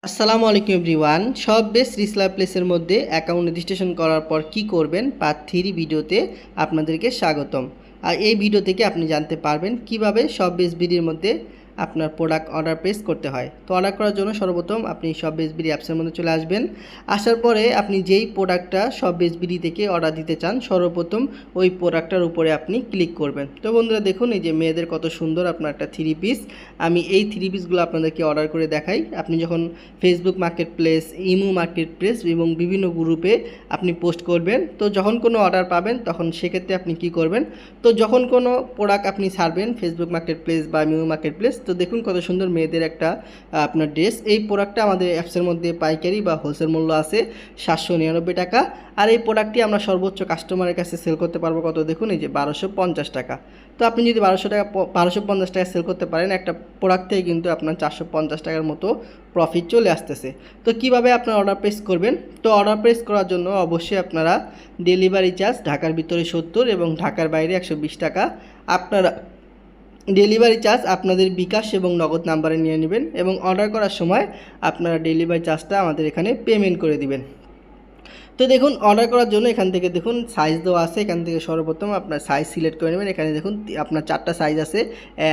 আসসালামু আলাইকুম এভরিওয়ান। সব বেস রিসলা প্লেসের মধ্যে অ্যাকাউন্ট রেজিস্ট্রেশন করার পর কি করবেন পার্ট 3 ভিডিওতে আপনাদেরকে স্বাগতম। আর এই ভিডিও থেকে আপনি জানতে পারবেন কিভাবে সব বেস বিডির মধ্যে আপনার প্রোডাক্ট অর্ডার প্লেস করতে হয়। তো অর্ডার করার জন্য সর্বপ্রথম আপনি সব বেস বিডি অ্যাপসের মধ্যে চলে আসবেন। আসার পরে আপনি যেই প্রোডাক্টটা সব বেস বিডি থেকে অর্ডার দিতে চান সর্বপ্রথম ওই প্রোডাক্টটার উপরে আপনি ক্লিক করবেন। তো বন্ধুরা দেখুন, এই যে মেয়েদের কত সুন্দর আপনার একটা থ্রি পিস, আমি এই থ্রি পিসগুলো আপনাদেরকে অর্ডার করে দেখাই। আপনি যখন Facebook market place, imo market place এবং বিভিন্ন গ্রুপে আপনি পোস্ট করবেন, তো যখন কোনো অর্ডার পাবেন তখন সেক্ষেত্রে আপনি কি করবেন, তো যখন কোনো প্রোডাক্ট আপনি ছাড়বেন ফেসবুক মার্কেট প্লেস বা ইমো মার্কেট প্লেস, তো দেখুন কত সুন্দর মেয়েদের একটা আপনার ড্রেস। এই প্রোডাক্টটা আমাদের অ্যাপসের মধ্যে পাইকারি বা হোলসেল মূল্য আছে 799 টাকা। আর এই প্রোডাক্টটি আমরা সর্বোচ্চ কাস্টমারের কাছে সেল করতে পারবো কত, দেখুন এই যে 1250 টাকা। তো আপনি যদি 1250 টাকা সেল করতে পারেন, একটা প্রোডাক্ট থেকে কিন্তু আপনার 450 টাকার মতো প্রফিট চলে আসতেছে। তো কিভাবে আপনার অর্ডার প্লেস করবেন, তো অর্ডার প্লেস করার জন্য অবশ্যই আপনারা ডেলিভারি চার্জ ঢাকার ভিতরে 70 এবং ঢাকার বাইরে 120 টাকা আপনারা ডেলিভারি চার্জ আপনাদের বিকাশ এবং নগদ নাম্বারে নিয়ে নেবেন এবং অর্ডার করার সময় আপনারা ডেলিভারি চার্জটা আমাদের এখানে পেমেন্ট করে দিবেন। তো দেখুন, অর্ডার করার জন্য এখান থেকে দেখুন সাইজ দেওয়া আছে। এখান থেকে সর্বপ্রথম আপনার সাইজ সিলেক্ট করে নেবেন। এখানে দেখুন আপনার 4টা সাইজ আছে,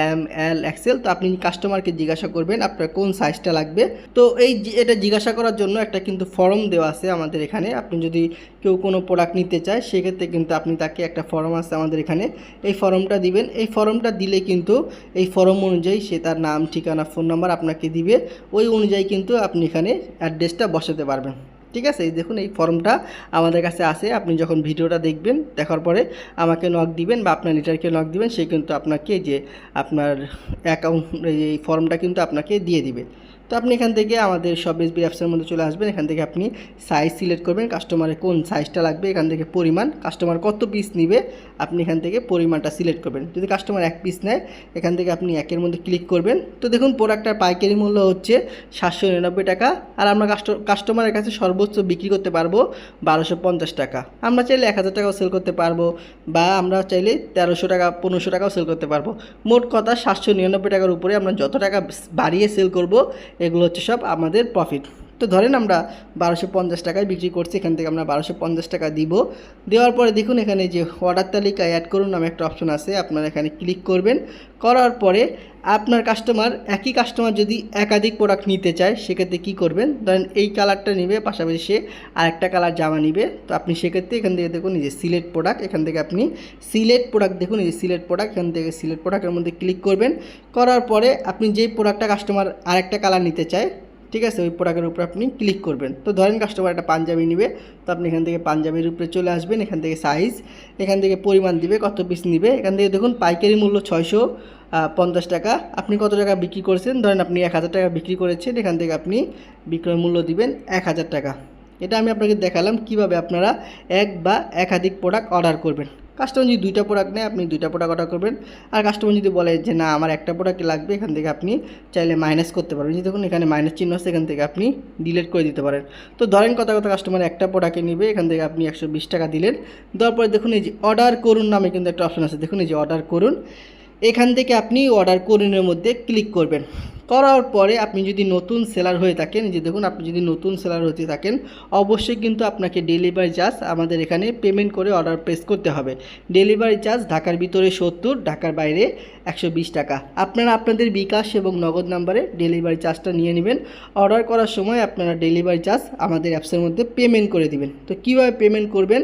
এম, এল, এক্সেল। তো আপনি কাস্টমারকে জিজ্ঞাসা করবেন আপনার কোন সাইজটা লাগবে। তো এটা জিজ্ঞাসা করার জন্য একটা কিন্তু ফর্ম দেওয়া আছে আমাদের এখানে। আপনি যদি কেউ কোনো প্রোডাক্ট নিতে চায় সেক্ষেত্রে কিন্তু আপনি তাকে একটা ফর্ম আছে আমাদের এখানে, এই ফর্মটা দিবেন। এই ফর্মটা দিলে কিন্তু এই ফর্ম অনুযায়ী সে তার নাম, ঠিকানা, ফোন নাম্বার আপনাকে দিবে। ওই অনুযায়ী কিন্তু আপনি এখানে অ্যাড্রেসটা বসাতে পারবেন। ঠিক আছে, এই দেখুন এই ফর্মটা আমাদের কাছে আছে। আপনি যখন ভিডিওটা দেখবেন, দেখার পরে আমাকে নক দিবেন বা আপনার লিডারকে নক দিবেন, সে কিন্তু আপনাকে যে আপনার অ্যাকাউন্ট এই ফর্মটা কিন্তু আপনাকে দিয়ে দিবে। তো আপনি এখান থেকে আমাদের সব এসবি অ্যাপসের মধ্যে চলে আসবেন। এখান থেকে আপনি সাইজ সিলেক্ট করবেন, কাস্টমারের কোন সাইজটা লাগবে, এখান থেকে পরিমাণ, কাস্টমার কত পিস নিবে আপনি এখান থেকে পরিমাণটা সিলেক্ট করবেন। যদি কাস্টমার 1 পিস নেয় এখান থেকে আপনি 1-এর মধ্যে ক্লিক করবেন। তো দেখুন প্রোডাক্টটার পাইকারি মূল্য হচ্ছে 799 টাকা। আর আমরা কাস্টমারের কাছে সর্বোচ্চ বিক্রি করতে পারবো 1250 টাকা। আমরা চাইলে 1000 টাকাও সেল করতে পারবো বা আমরা চাইলে 1300 টাকা 1500 টাকাও সেল করতে পারবো। মোট কথা 799 টাকার উপরে আমরা যত টাকা বাড়িয়ে সেল করব এগুলো হচ্ছে সব আমাদের প্রফিট। তো ধরেন আমরা 1250 টাকায় বিক্রি করছি, এখান থেকে আমরা 1250 টাকা দিব। দেওয়ার পরে দেখুন এখানে যে অর্ডার তালিকায় অ্যাড করুন নামে একটা অপশন আছে, আপনারা এখানে ক্লিক করবেন। করার পরে আপনার একই কাস্টমার যদি একাধিক প্রোডাক্ট নিতে চায় সেক্ষেত্রে কী করবেন, ধরেন এই কালারটা নেবে, পাশাপাশি সে আরেকটা কালার জামা নিবে। তো আপনি সেক্ষেত্রে এখান থেকে দেখুন এই যে সিলেক্ট প্রোডাক্ট, এখান থেকে আপনি সিলেক্ট প্রোডাক্ট দেখুন এই যে সিলেক্ট প্রোডাক্ট, এখান থেকে সিলেক্ট প্রোডাক্টের মধ্যে ক্লিক করবেন। করার পরে আপনি যেই প্রোডাক্টটা কাস্টমার আরেকটা কালার নিতে চায়, ঠিক আছে, ওই প্রোডাক্টের উপর আপনি ক্লিক করবেন। তো ধরেন কাস্টমার একটা পাঞ্জাবি নেবে, তো আপনি এখান থেকে পাঞ্জাবির উপরে চলে আসবেন। এখান থেকে সাইজ, এখান থেকে পরিমাণ দিবে, কত পিস নিবে। এখান থেকে দেখুন পাইকারি মূল্য 650 টাকা। আপনি কত টাকা বিক্রি করেছেন, ধরেন আপনি 1000 টাকা বিক্রি করেছেন, এখান থেকে আপনি বিক্রয় মূল্য দিবেন 1000 টাকা। এটা আমি আপনাকে দেখালাম কিভাবে আপনারা এক বা একাধিক প্রোডাক্ট অর্ডার করবেন। কাস্টমার যদি 2টা প্রোডাক্ট নেয় আপনি 2টা প্রোডাক্ট অর্ডার করবেন। আর কাস্টমার যদি বলে যে না আমার একটা প্রোডাক্ট লাগবে, এখান থেকে আপনি চাইলে মাইনাস করতে পারবেন। যে দেখুন এখানে মাইনাস চিহ্ন আছে, এখান থেকে আপনি ডিলিট করে দিতে পারেন। তো ধরেন কথা কাস্টমার একটা প্রোডাক্টে নেবে, এখান থেকে আপনি 120 টাকা দিলেন। দেওয়ার পরে দেখুন এই যে অর্ডার করুন নামে কিন্তু একটা অপশন আছে, দেখুন এই যে অর্ডার করুন। এখান থেকে আপনি অর্ডার করুনের মধ্যে ক্লিক করবেন। করার পরে আপনি যদি নতুন সেলার হয়ে থাকেন, যে দেখুন আপনি যদি নতুন সেলার হতে থাকেন অবশ্যই কিন্তু আপনাকে ডেলিভারি চার্জ আমাদের এখানে পেমেন্ট করে অর্ডার প্লেস করতে হবে। ডেলিভারি চার্জ ঢাকার ভিতরে 70, ঢাকার বাইরে 120 টাকা। আপনারা আপনাদের বিকাশ এবং নগদ নাম্বারে ডেলিভারি চার্জটা নিয়ে নেবেন। অর্ডার করার সময় আপনারা ডেলিভারি চার্জ আমাদের অ্যাপসের মধ্যে পেমেন্ট করে দিবেন। তো কীভাবে পেমেন্ট করবেন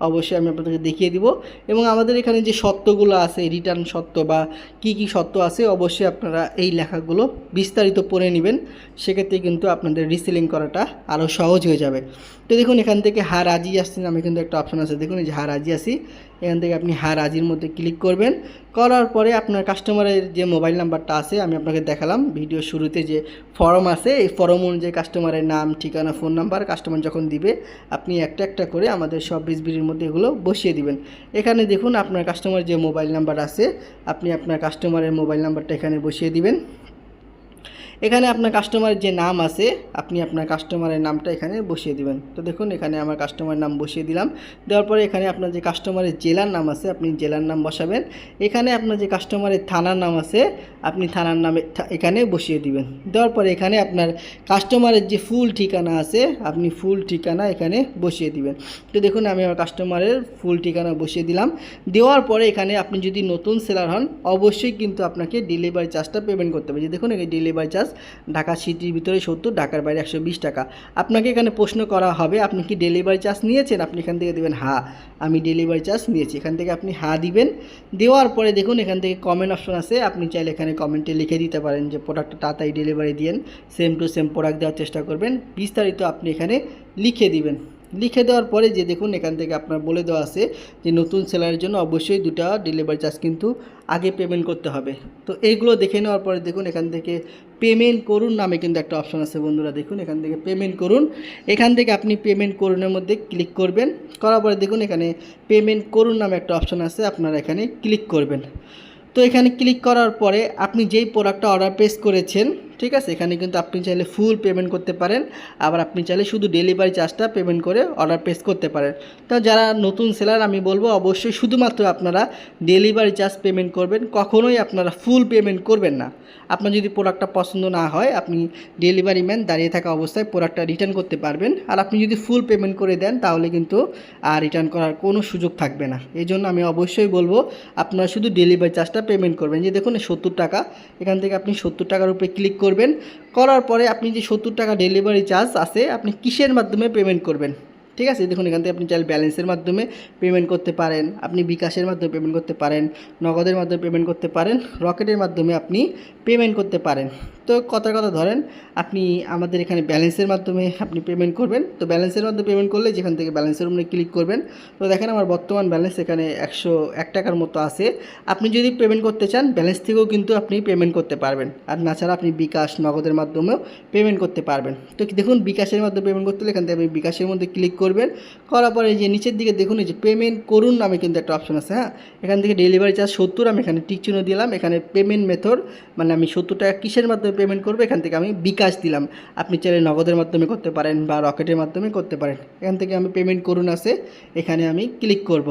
অবশ্যই আমি আপনাদেরকে দেখিয়ে দিব। এবং আমাদের এখানে যে শর্তগুলো আছে, রিটার্ন শর্ত বা কি শর্ত আছে, অবশ্যই আপনারা এই লেখাগুলো বিস্তারিত পড়ে নেবেন। সেক্ষেত্রে কিন্তু আপনাদের রিসেলিং করাটা আরও সহজ হয়ে যাবে। তো দেখুন এখান থেকে হ্যাঁ রাজি আসছি আমি কিন্তু একটা অপশন আছে, দেখুন এই যে হ্যাঁ রাজি আসি, এখান থেকে আপনি হ্যাঁ রাজির মধ্যে ক্লিক করবেন। করার পরে আপনার কাস্টমারের যে মোবাইল নাম্বারটা আছে আমি আপনাকে দেখালাম ভিডিও শুরুতে, যে ফর্ম আছে এই ফর্ম অনুযায়ী কাস্টমারের নাম, ঠিকানা, ফোন নাম্বার কাস্টমার যখন দিবে আপনি একটা একটা করে আমাদের সব বিসবির মধ্যে এগুলো বসিয়ে দিবেন। এখানে দেখুন আপনার কাস্টমার যে মোবাইল নাম্বার আছে আপনি আপনার কাস্টমারের মোবাইল নাম্বারটা এখানে বসিয়ে দিবেন। এখানে আপনার কাস্টমারের যে নাম আছে আপনি আপনার কাস্টমারের নামটা এখানে বসিয়ে দিবেন। তো দেখুন এখানে আমার কাস্টমারের নাম বসিয়ে দিলাম। দেওয়ার পরে এখানে আপনার যে কাস্টমারের জেলার নাম আছে আপনি জেলার নাম বসাবেন। এখানে আপনার যে কাস্টমারের থানার নাম আছে আপনি থানার নামে এখানে বসিয়ে দিবেন। দেওয়ার পরে এখানে আপনার কাস্টমারের যে ফুল ঠিকানা আছে আপনি ফুল ঠিকানা এখানে বসিয়ে দিবেন। তো দেখুন আমি আমার কাস্টমারের ফুল ঠিকানা বসিয়ে দিলাম। দেওয়ার পরে এখানে আপনি যদি নতুন সেলার হন অবশ্যই কিন্তু আপনাকে ডেলিভারি চার্জটা পেমেন্ট করতে হবে। যে দেখুন এই ডেলিভারি চার্জ ঢাকা সিটির ভিতরে 70, ঢাকার বাইরে 120 টাকা। আপনাকে এখানে প্রশ্ন করা হবে আপনি কি ডেলিভারি চার্জ নিয়েছেন, আপনি এখান থেকে দেবেন হ্যাঁ আমি ডেলিভারি চার্জ নিয়েছি। এখান থেকে আপনি হ্যাঁ দিবেন। দেওয়ার পরে দেখুন এখান থেকে কমেন্ট অপশন আছে, আপনি চাইলে এখানে কমেন্টে লিখে দিতে পারেন যে প্রোডাক্টটা তাড়াতাড়ি ডেলিভারি দিন, সেম টু সেম প্রোডাক্ট দেওয়ার চেষ্টা করবেন, বিস্তারিত আপনি এখানে লিখে দিবেন। লিখে দেওয়ার পরে যে দেখুন এখান থেকে আপনার বলে দেওয়া আছে যে নতুন সেলারের জন্য অবশ্যই 2টা ডেলিভারি চার্জ কিন্তু আগে পেমেন্ট করতে হবে। তো এইগুলো দেখে নেওয়ার পরে দেখুন এখান থেকে পেমেন্ট করুন নামে কিন্তু একটা অপশন আছে বন্ধুরা, দেখুন এখান থেকে পেমেন্ট করুন। এখান থেকে আপনি পেমেন্ট করুনের মধ্যে ক্লিক করবেন। করার পরে দেখুন এখানে পেমেন্ট করুন নামে একটা অপশন আছে, আপনারা এখানে ক্লিক করবেন। তো এখানে ক্লিক করার পরে আপনি যেই প্রোডাক্টটা অর্ডার প্লেস করেছেন, ঠিক আছে, এখানে কিন্তু আপনি চাইলে ফুল পেমেন্ট করতে পারেন, আবার আপনি চাইলে শুধু ডেলিভারি চার্জটা পেমেন্ট করে অর্ডার প্লেস করতে পারেন। তো যারা নতুন সেলার আমি বলবো অবশ্যই শুধুমাত্র আপনারা ডেলিভারি চার্জ পেমেন্ট করবেন, কখনোই আপনারা ফুল পেমেন্ট করবেন না। আপনার যদি প্রোডাক্টটা পছন্দ না হয় আপনি ডেলিভারি ম্যান দাঁড়িয়ে থাকা অবস্থায় প্রোডাক্টটা রিটার্ন করতে পারবেন। আর আপনি যদি ফুল পেমেন্ট করে দেন তাহলে কিন্তু রিটার্ন করার কোনো সুযোগ থাকবে না। এই জন্য আমি অবশ্যই বলবো আপনারা শুধু ডেলিভারি চার্জটা পেমেন্ট করবেন। যে দেখুন 70 টাকা, এখান থেকে আপনি 70 টাকার উপরে ক্লিক করবেন। করার পরে আপনি যে 70 টাকা ডেলিভারি চার্জ আছে আপনি কিসের মাধ্যমে পেমেন্ট করবেন, ঠিক আছে। দেখুন এখান থেকে আপনি চাইলে ব্যালেন্সের মাধ্যমে পেমেন্ট করতে পারেন, আপনি বিকাশের মাধ্যমে পেমেন্ট করতে পারেন, নগদের মাধ্যমে পেমেন্ট করতে পারেন, রকেটের মাধ্যমে আপনি পেমেন্ট করতে পারেন। তো কথার কথা ধরেন আপনি আমাদের এখানে ব্যালেন্সের মাধ্যমে আপনি পেমেন্ট করবেন। তো ব্যালেন্সের মাধ্যমে পেমেন্ট করলে যেখান থেকে ব্যালেন্সের উপরে ক্লিক করবেন, তো দেখেন আমার বর্তমান ব্যালেন্স এখানে 101 টাকার মতো আছে। আপনি যদি পেমেন্ট করতে চান ব্যালেন্স থেকেও কিন্তু আপনি পেমেন্ট করতে পারবেন, আর নাছাড়া আপনি বিকাশ নগদের মাধ্যমেও পেমেন্ট করতে পারবেন। তো দেখুন বিকাশের মাধ্যমে পেমেন্ট করতে হলে এখান থেকে আপনি বিকাশের মধ্যে ক্লিক করবেন। করার পরে যে নিচের দিকে দেখুন এই যে পেমেন্ট করুন নামে কিন্তু একটা অপশন আছে, হ্যাঁ, এখান থেকে ডেলিভারি চার্জ 70, আমি এখানে টিক চিহ্ন দিলাম। এখানে পেমেন্ট মেথড মানে আমি 70 টাকা কিসের মাধ্যমে পেমেন্ট করবো, এখান থেকে আমি বিকাশ দিলাম। আপনি চাইলে নগদের মাধ্যমে করতে পারেন বা রকেটের মাধ্যমে করতে পারেন। এখান থেকে আমি পেমেন্ট করুন আছে, এখানে আমি ক্লিক করব।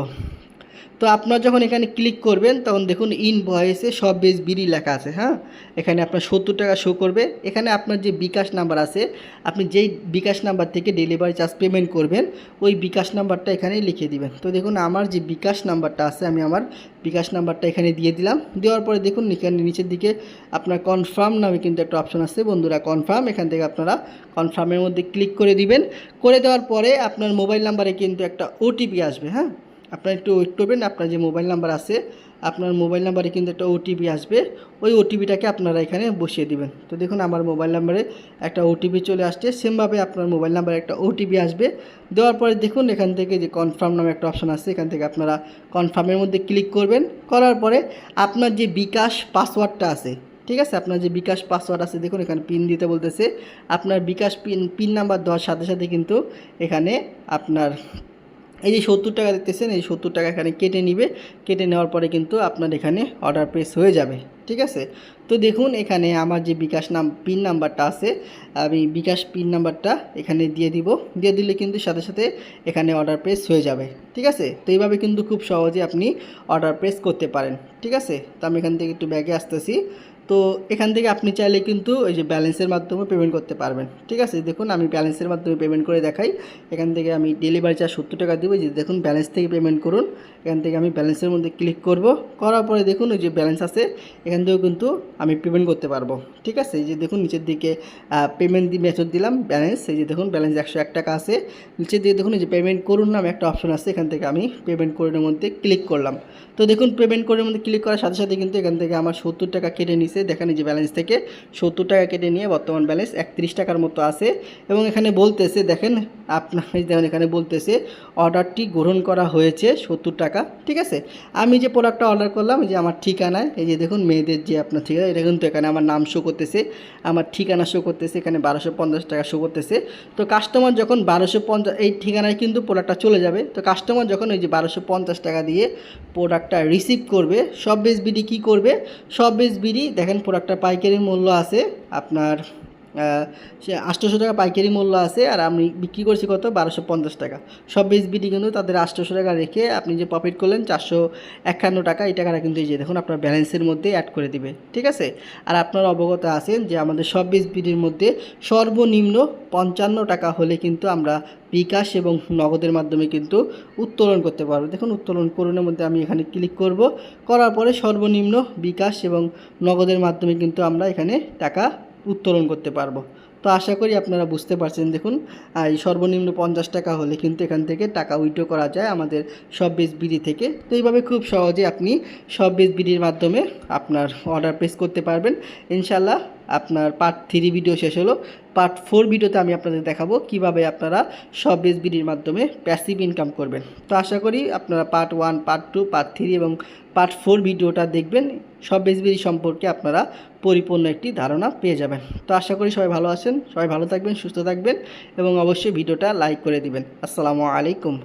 তো আপনার যখন এখানে ক্লিক করবেন তখন দেখুন ইনভয়েসে সব বেশ বিডি লেখা আছে, হ্যাঁ, এখানে আপনার 70 টাকা শো করবে। এখানে আপনার যে বিকাশ নাম্বার আছে আপনি যেই বিকাশ নাম্বার থেকে ডেলিভারি চার্জ পেমেন্ট করবেন ওই বিকাশ নাম্বারটা এখানে লিখে দিবেন। তো দেখুন আমার যে বিকাশ নাম্বারটা আছে আমি আমার বিকাশ নাম্বারটা এখানে দিয়ে দিলাম। দেওয়ার পরে দেখুন এখানে নিচের দিকে আপনার কনফার্ম নামে কিন্তু একটা অপশন আছে বন্ধুরা, কনফার্ম, এখান থেকে আপনারা কনফার্মের মধ্যে ক্লিক করে দিবেন। করে দেওয়ার পরে আপনার মোবাইল নাম্বারে কিন্তু একটা ওটিপি আসবে, হ্যাঁ, আপনারা একটু ওয়েট করবেন। আপনার যে মোবাইল নাম্বার আছে আপনার মোবাইল নাম্বারে কিন্তু একটা ওটিপি আসবে, ওই ওটিপিটাকে আপনারা এখানে বসিয়ে দিবেন। তো দেখুন আমার মোবাইল নাম্বারে একটা ওটিপি চলে আসছে, সেমভাবে আপনার মোবাইল নাম্বারে একটা ওটিপি আসবে। দেওয়ার পরে দেখুন এখান থেকে যে কনফার্ম নামে একটা অপশন আছে, এখান থেকে আপনারা কনফার্মের মধ্যে ক্লিক করবেন। করার পরে আপনার যে বিকাশ পাসওয়ার্ডটা আছে, ঠিক আছে, আপনার যে বিকাশ পাসওয়ার্ড আছে দেখুন এখানে পিন দিতে বলতেছে। আপনার বিকাশ পিন নাম্বার দেওয়ার সাথে সাথে কিন্তু এখানে আপনার এই যে 70 টাকা দেখতেছেন এই 70 টাকা এখানে কেটে নিবে। কেটে নেওয়ার পরে কিন্তু আপনার এখানে অর্ডার প্লেস হয়ে যাবে, ঠিক আছে। তো দেখুন এখানে আমার যে বিকাশ পিন নাম্বারটা আছে আমি বিকাশ পিন নাম্বারটা এখানে দিয়ে দিব। দিয়ে দিলে কিন্তু সাথে সাথে এখানে অর্ডার প্লেস হয়ে যাবে, ঠিক আছে। তো এইভাবে কিন্তু খুব সহজে আপনি অর্ডার প্লেস করতে পারেন, ঠিক আছে। তো আমি এখান থেকে একটু ব্যাগে আসতেছি। তো এখান থেকে আপনি চাইলে কিন্তু এই যে ব্যালেন্সের মাধ্যমে পেমেন্ট করতে পারবেন, ঠিক আছে। দেখুন আমি ব্যালেন্সের মাধ্যমে পেমেন্ট করে দেখাই। এখান থেকে আমি ডেলিভারি চার্জ 70 টাকা দেবো, যে দেখুন ব্যালেন্স থেকে পেমেন্ট করুন। এখান থেকে আমি ব্যালেন্সের মধ্যে ক্লিক করব। করার পরে দেখুন ওই যে ব্যালেন্স আছে এখান থেকেও কিন্তু আমি পেমেন্ট করতে পারবো, ঠিক আছে। এই যে দেখুন নিচের দিকে পেমেন্ট মেথড দিলাম ব্যালেন্স, এই যে দেখুন ব্যালেন্স 101 টাকা আছে। নিচের দিকে দেখুন এই যে পেমেন্ট করুন নামে একটা অপশন আছে, এখান থেকে আমি পেমেন্ট করুনের মধ্যে ক্লিক করলাম। তো দেখুন পেমেন্ট করার মধ্যে ক্লিক করার সাথে সাথে কিন্তু এখান থেকে আমার 70 টাকা কেটে নিছে। দেখেন এই যে ব্যালেন্স থেকে 70 টাকা কেটে নিয়ে বর্তমান ব্যালেন্স 31 টাকার মতো আছে। এবং এখানে বলতেছে দেখেন আপনার দেখেন এখানে বলতেছে অর্ডারটি গ্রহণ করা হয়েছে 70 টাকা, ঠিক আছে। আমি যে প্রোডাক্টটা অর্ডার করলাম এই যে আমার ঠিকানায় এই যে দেখুন মেয়েদের যে আপনার ঠিকানা এটা কিন্তু এখানে আমার নাম শো করতেছে, আমার ঠিকানা শো করতেছে, এখানে 1250 টাকা শো করতেছে। তো কাস্টমার যখন 1250 এই ঠিকানায় কিন্তু প্রোডাক্টটা চলে যাবে। তো কাস্টমার যখন ওই যে 1250 টাকা দিয়ে প্রোডাক্টটা রিসিভ করবে সব বেস বিডি কী করবে, সব বেস বিডি দেখেন দেখেন প্রোডাক্টটার পাইকারি মূল্য আছে আপনার সে 800 টাকা পাইকারি মূল্য আছে, আর আমি বিক্রি করছি কত 1250 টাকা। সব বিডি কিন্তু তাদের 800 টাকা রেখে আপনি যে প্রফিট করলেন 451 টাকা, এই টাকাটা কিন্তু এই যে দেখুন আপনার ব্যালেন্সের মধ্যে অ্যাড করে দিবে, ঠিক আছে। আর আপনারা অবগত আছেন যে আমাদের সব বিডির মধ্যে সর্বনিম্ন 55 টাকা হলে কিন্তু আমরা বিকাশ এবং নগদের মাধ্যমে কিন্তু উত্তোলন করতে পারবো। দেখুন উত্তোলন করণের মধ্যে আমি এখানে ক্লিক করব, করার পরে সর্বনিম্ন বিকাশ এবং নগদের মাধ্যমে কিন্তু আমরা এখানে টাকা উত্তোলন করতে পারবো। তো আশা করি আপনারা বুঝতে পারছেন। দেখুন এই সর্বনিম্ন 50 টাকা হলে কিন্তু এখান থেকে টাকা উইথড্র করা যায় আমাদের সব বিডি থেকে। তো এইভাবে খুব সহজে আপনি সব বিডির মাধ্যমে আপনার অর্ডার প্লেস করতে পারবেন ইনশাল্লাহ। আপনার পার্ট 3 ভিডিও শেষ হলো, পার্ট 4 ভিডিওতে আমি আপনাদের দেখাবো কিভাবে আপনারা সব বিডির মাধ্যমে প্যাসিভ ইনকাম করবেন। তো আশা করি আপনারা পার্ট 1, পার্ট 2, পার্ট 3 এবং পার্ট 4 ভিডিওটা দেখবেন, সব বিডি সম্পর্কে আপনারা পরিপূর্ণ একটি ধারণা পেয়ে যাবেন। তো আশা করি সবাই ভালো আছেন, সবাই ভালো থাকবেন, সুস্থ থাকবেন এবং অবশ্যই ভিডিওটা লাইক করে দিবেন। আসসালামু আলাইকুম।